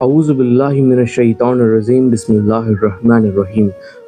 اعوذ باللہ من الشیطان الرجیم، بسم اللہ الرحمن الرحیم۔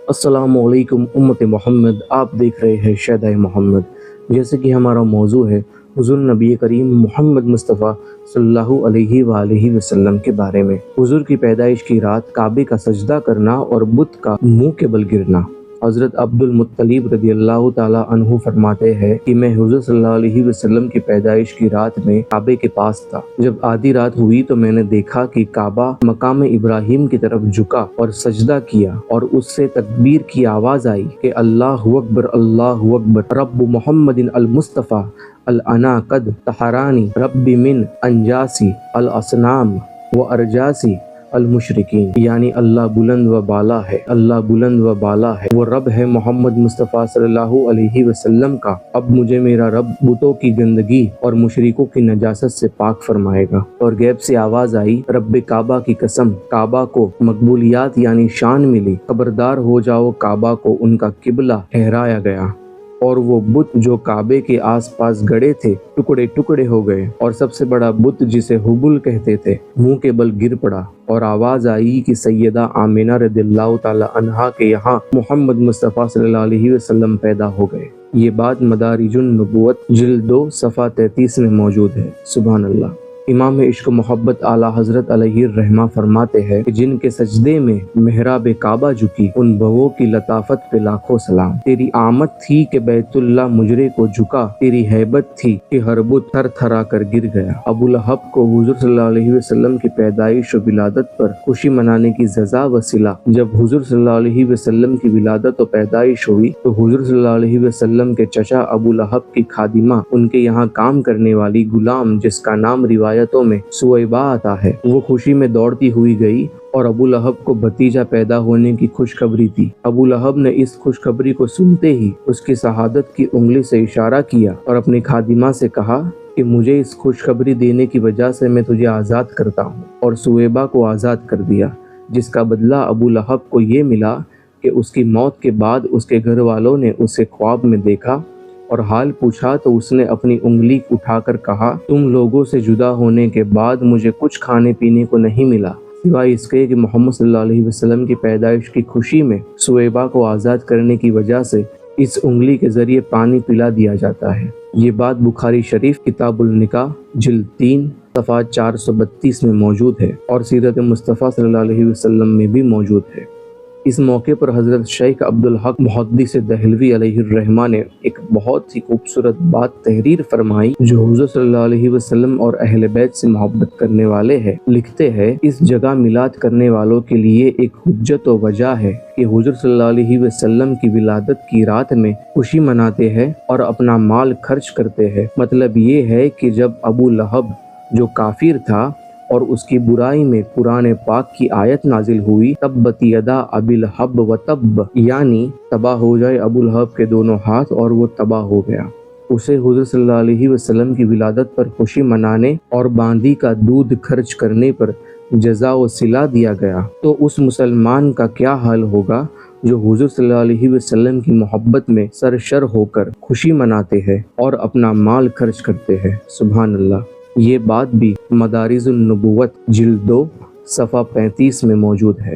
السلام علیکم امت محمد، آپ دیکھ رہے ہیں شیدائے محمد۔ جیسے کہ ہمارا موضوع ہے حضور نبی کریم محمد مصطفیٰ صلی اللہ علیہ وآلہ وسلم کے بارے میں۔ حضور کی پیدائش کی رات کعبے کا سجدہ کرنا اور بت کا منہ کے بل گرنا۔ حضرت عبد المطلب رضی اللہ تعالیٰ عنہ فرماتے ہیں کہ میں حضور صلی اللہ علیہ وسلم کی پیدائش کی رات میں کعبے کے پاس تھا۔ جب آدھی رات ہوئی تو میں نے دیکھا کہ کعبہ مقام ابراہیم کی طرف جھکا اور سجدہ کیا، اور اس سے تکبیر کی آواز آئی کہ اللہ اکبر اللہ اکبر، رب محمد المصطفیٰ الانا قد طہرانی رب من انجاسی الاصنام و ارجاسی المشرکین، یعنی اللہ بلند و بالا ہے، اللہ بلند و بالا ہے، وہ رب ہے محمد مصطفیٰ صلی اللہ علیہ وسلم کا۔ اب مجھے میرا رب بتوں کی گندگی اور مشرکوں کی نجاست سے پاک فرمائے گا۔ اور غیب سے آواز آئی، رب کعبہ کی قسم، کعبہ کو مقبولیات یعنی شان ملی، خبردار ہو جاؤ کعبہ کو ان کا قبلہ ٹھہرایا گیا، اور وہ بت جو کعبے کے آس پاس گڑے تھے ٹکڑے ٹکڑے ہو گئے، اور سب سے بڑا بت جسے حبل کہتے تھے منہ کے بل گر پڑا، اور آواز آئی کہ سیدہ آمینہ رضی اللہ تعالی عنہا کے یہاں محمد مصطفیٰ صلی اللہ علیہ وسلم پیدا ہو گئے۔ یہ بات مدارج النبوت جلد 2 صفحہ 33 میں موجود ہے۔ سبحان اللہ۔ امام عشق و محبت اعلیٰ حضرت علیہ الرحمہ فرماتے ہیں کہ جن کے سجدے میں محراب کعبہ جھکی، ان بہووں کی لطافت پہ لاکھوں سلام۔ تیری آمد تھی کہ بیت اللہ مجرے کو جھکا، تیری ہیبت تھی کہ ہر بت تھر تھرا کر گر گیا۔ ابو لہب کو حضور صلی اللہ علیہ وسلم کی پیدائش و ولادت پر خوشی منانے کی جزا وسیلہ جب حضور صلی اللہ علیہ وسلم کی ولادت و پیدائش ہوئی تو حضور صلی اللہ علیہ وسلم کے چچا ابو لہب کی خادمہ، ان کے یہاں کام کرنے والی غلام جس کا نام روایتوں میں سویبہ آتا ہے، وہ خوشی میں دوڑتی ہوئی گئی اور ابو لہب کو بھتیجا پیدا ہونے کی خوشخبری دی۔ ابو لہب نے اس خوشخبری کو سنتے ہی اس کی شہادت کی انگلی سے اشارہ کیا اور اپنی خادمہ سے کہا کہ مجھے اس خوشخبری دینے کی وجہ سے میں تجھے آزاد کرتا ہوں، اور سویبہ کو آزاد کر دیا، جس کا بدلہ ابو لہب کو یہ ملا کہ اس کی موت کے بعد اس کے گھر والوں نے اسے خواب میں دیکھا اور حال پوچھا تو اس نے اپنی انگلی اٹھا کر کہا، تم لوگوں سے جدا ہونے کے بعد مجھے کچھ کھانے پینے کو نہیں ملا سوائے اس کے کہ محمد صلی اللہ علیہ وسلم کی پیدائش کی خوشی میں سویبہ کو آزاد کرنے کی وجہ سے اس انگلی کے ذریعے پانی پلا دیا جاتا ہے۔ یہ بات بخاری شریف کتاب النکاح جلد 3 صفحہ 432 میں موجود ہے، اور سیرت مصطفیٰ صلی اللہ علیہ وسلم میں بھی موجود ہے۔ اس موقع پر حضرت شیخ عبدالحق محدث دہلوی علیہ الرحمہ نے ایک بہت ہی خوبصورت بات تحریر فرمائی جو حضور صلی اللہ علیہ وسلم اور اہل بیت سے محبت کرنے والے ہیں۔ لکھتے ہیں، اس جگہ میلاد کرنے والوں کے لیے ایک حجت و وجہ ہے کہ حضور صلی اللہ علیہ وسلم کی ولادت کی رات میں خوشی مناتے ہیں اور اپنا مال خرچ کرتے ہیں۔ مطلب یہ ہے کہ جب ابو لہب جو کافر تھا اور اس کی برائی میں قرآن پاک کی آیت نازل ہوئی، تبت یدا ابی لہب و تب، یعنی تباہ ہو جائے ابو لہب کے دونوں ہاتھ، اور وہ تباہ ہو گیا، اسے حضور صلی اللہ علیہ وسلم کی ولادت پر خوشی منانے اور باندی کا دودھ خرچ کرنے پر جزا و صلہ دیا گیا، تو اس مسلمان کا کیا حال ہوگا جو حضور صلی اللہ علیہ وسلم کی محبت میں سرشر ہو کر خوشی مناتے ہیں اور اپنا مال خرچ کرتے ہیں۔ سبحان اللہ۔ یہ بات بھی مدارج النبوت جلد 2 صفحہ 35 میں موجود ہے۔